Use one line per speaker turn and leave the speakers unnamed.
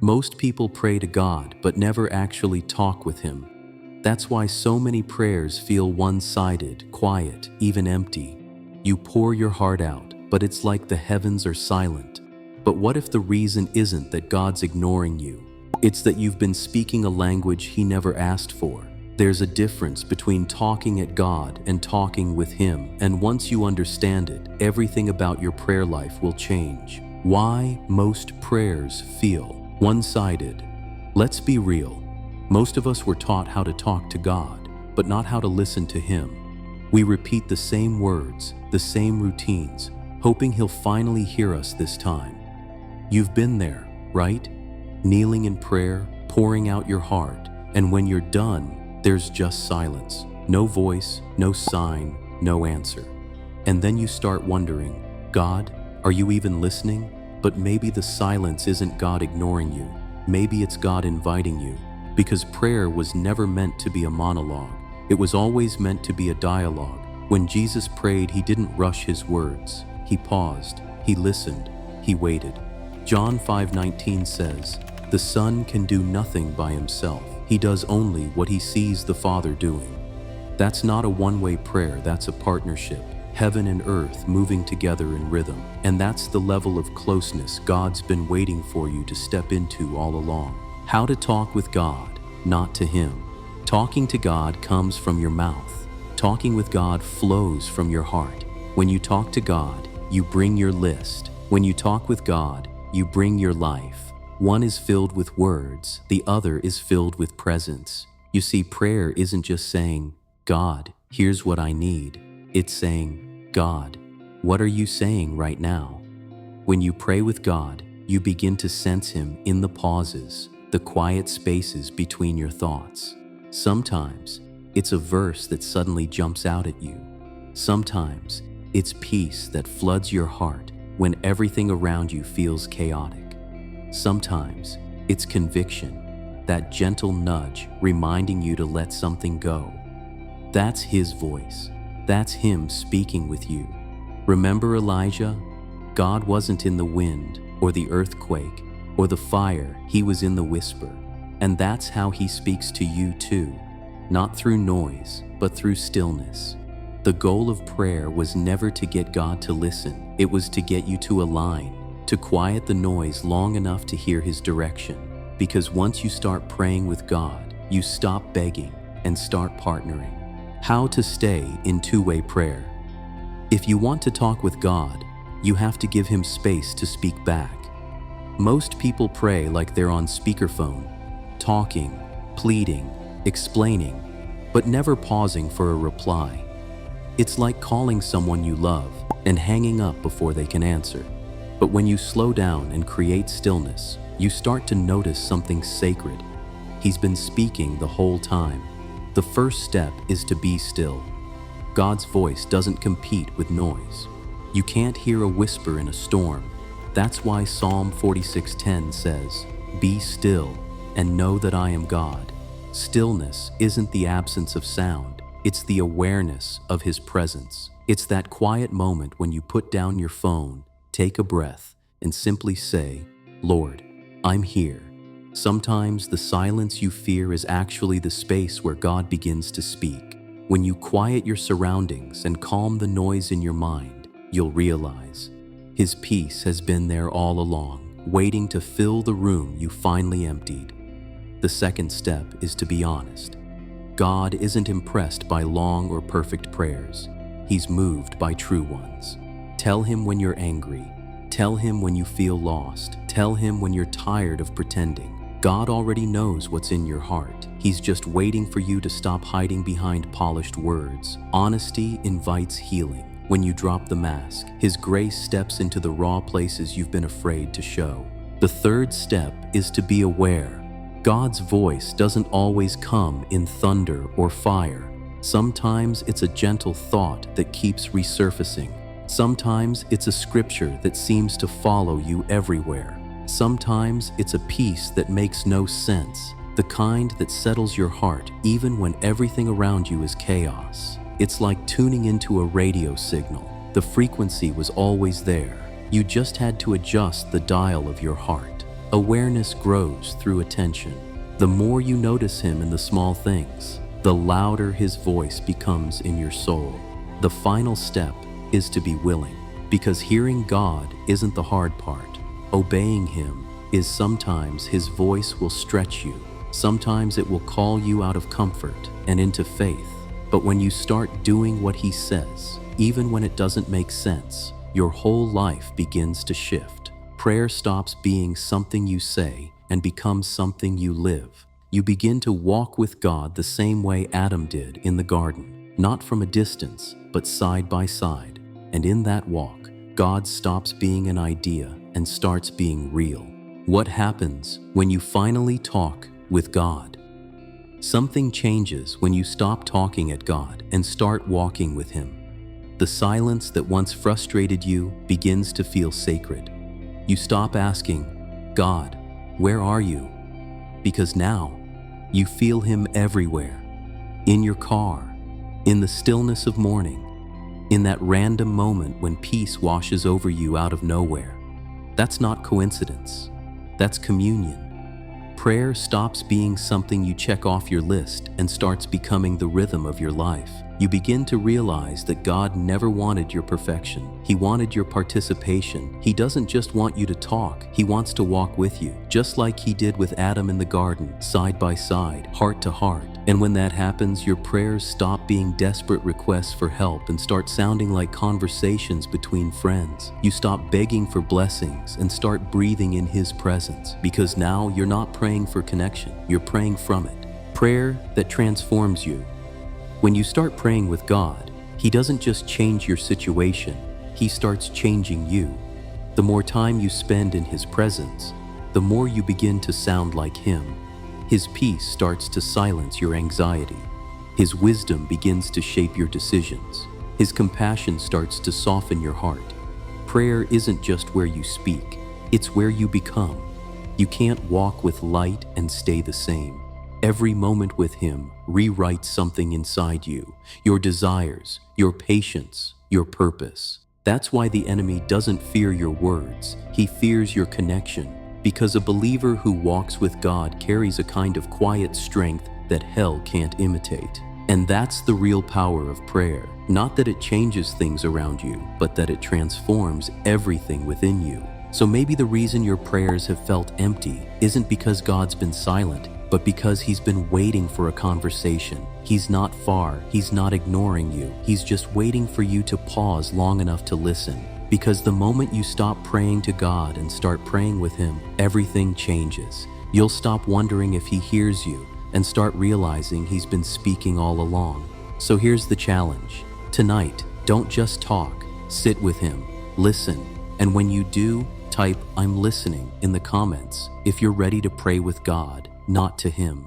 Most people pray to God but never actually talk with Him. That's why so many prayers feel one-sided, quiet, even empty. You pour your heart out, but it's like the heavens are silent. But what if the reason isn't that God's ignoring you? It's that you've been speaking a language He never asked for. There's a difference between talking at God and talking with Him, and once you understand it, everything about your prayer life will change. Why most prayers feel one-sided. Let's be real. Most of us were taught how to talk to God, but not how to listen to Him. We repeat the same words, the same routines, hoping He'll finally hear us this time. You've been there, right? Kneeling in prayer, pouring out your heart, and when you're done, there's just silence. No voice, no sign, no answer. And then you start wondering, God, are you even listening? But maybe the silence isn't God ignoring you. Maybe it's God inviting you, because prayer was never meant to be a monologue. It was always meant to be a dialogue. When Jesus prayed, He didn't rush His words. He paused, He listened, He waited. John 5:19 says, "The Son can do nothing by Himself. He does only what He sees the Father doing." That's not a one-way prayer, that's a partnership. Heaven and earth moving together in rhythm. And that's the level of closeness God's been waiting for you to step into all along. How to talk with God, not to Him. Talking to God comes from your mouth. Talking with God flows from your heart. When you talk to God, you bring your list. When you talk with God, you bring your life. One is filled with words, the other is filled with presence. You see, prayer isn't just saying, God, here's what I need. It's saying, God, what are you saying right now? When you pray with God, you begin to sense Him in the pauses, the quiet spaces between your thoughts. Sometimes it's a verse that suddenly jumps out at you. Sometimes it's peace that floods your heart when everything around you feels chaotic. Sometimes it's conviction, that gentle nudge reminding you to let something go. That's His voice. That's Him speaking with you. Remember Elijah? God wasn't in the wind or the earthquake or the fire, He was in the whisper. And that's how He speaks to you too, not through noise, but through stillness. The goal of prayer was never to get God to listen, it was to get you to align, to quiet the noise long enough to hear His direction. Because once you start praying with God, you stop begging and start partnering. How to stay in two-way prayer. If you want to talk with God, you have to give Him space to speak back. Most people pray like they're on speakerphone, talking, pleading, explaining, but never pausing for a reply. It's like calling someone you love and hanging up before they can answer. But when you slow down and create stillness, you start to notice something sacred. He's been speaking the whole time. The first step is to be still. God's voice doesn't compete with noise. You can't hear a whisper in a storm. That's why Psalm 46:10 says, "Be still and know that I am God." Stillness isn't the absence of sound. It's the awareness of His presence. It's that quiet moment when you put down your phone, take a breath, and simply say, Lord, I'm here. Sometimes the silence you fear is actually the space where God begins to speak. When you quiet your surroundings and calm the noise in your mind, you'll realize His peace has been there all along, waiting to fill the room you finally emptied. The second step is to be honest. God isn't impressed by long or perfect prayers. He's moved by true ones. Tell Him when you're angry. Tell Him when you feel lost. Tell Him when you're tired of pretending. God already knows what's in your heart. He's just waiting for you to stop hiding behind polished words. Honesty invites healing. When you drop the mask, His grace steps into the raw places you've been afraid to show. The third step is to be aware. God's voice doesn't always come in thunder or fire. Sometimes it's a gentle thought that keeps resurfacing. Sometimes it's a scripture that seems to follow you everywhere. Sometimes it's a peace that makes no sense, the kind that settles your heart even when everything around you is chaos. It's like tuning into a radio signal. The frequency was always there. You just had to adjust the dial of your heart. Awareness grows through attention. The more you notice him in the small things, the louder his voice becomes in your soul. The final step is to be willing, because hearing God isn't the hard part. Obeying him is sometimes his voice will stretch you. Sometimes it will call you out of comfort and into faith. But when you start doing what he says, even when it doesn't make sense, your whole life begins to shift. Prayer stops being something you say and becomes something you live. You begin to walk with God the same way Adam did in the garden, not from a distance, but side by side. And in that walk, God stops being an idea and starts being real. What happens when you finally talk with God? Something changes when you stop talking at God and start walking with him. The silence that once frustrated you begins to feel sacred. You stop asking, "God, where are you?" Because now you feel him everywhere. In your car, in the stillness of morning, in that random moment when peace washes over you out of nowhere. That's not coincidence. That's communion. Prayer stops being something you check off your list and starts becoming the rhythm of your life. You begin to realize that God never wanted your perfection. He wanted your participation. He doesn't just want you to talk, he wants to walk with you, just like he did with Adam in the garden, side by side, heart to heart. And when that happens, your prayers stop being desperate requests for help and start sounding like conversations between friends. You stop begging for blessings and start breathing in his presence, because now you're not praying for connection, you're praying from it. Prayer that transforms you. When you start praying with God, he doesn't just change your situation, he starts changing you. The more time you spend in his presence, the more you begin to sound like him. His peace starts to silence your anxiety. His wisdom begins to shape your decisions. His compassion starts to soften your heart. Prayer isn't just where you speak, it's where you become. You can't walk with light and stay the same. Every moment with him rewrites something inside you, your desires, your patience, your purpose. That's why the enemy doesn't fear your words, he fears your connection. Because a believer who walks with God carries a kind of quiet strength that hell can't imitate. And that's the real power of prayer. Not that it changes things around you, but that it transforms everything within you. So maybe the reason your prayers have felt empty isn't because God's been silent, but because he's been waiting for a conversation. He's not far, he's not ignoring you, he's just waiting for you to pause long enough to listen. Because the moment you stop praying to God and start praying with him, everything changes. You'll stop wondering if he hears you and start realizing he's been speaking all along. So here's the challenge. Tonight, don't just talk, sit with him, listen, and when you do, type "I'm listening" in the comments if you're ready to pray with God, not to him.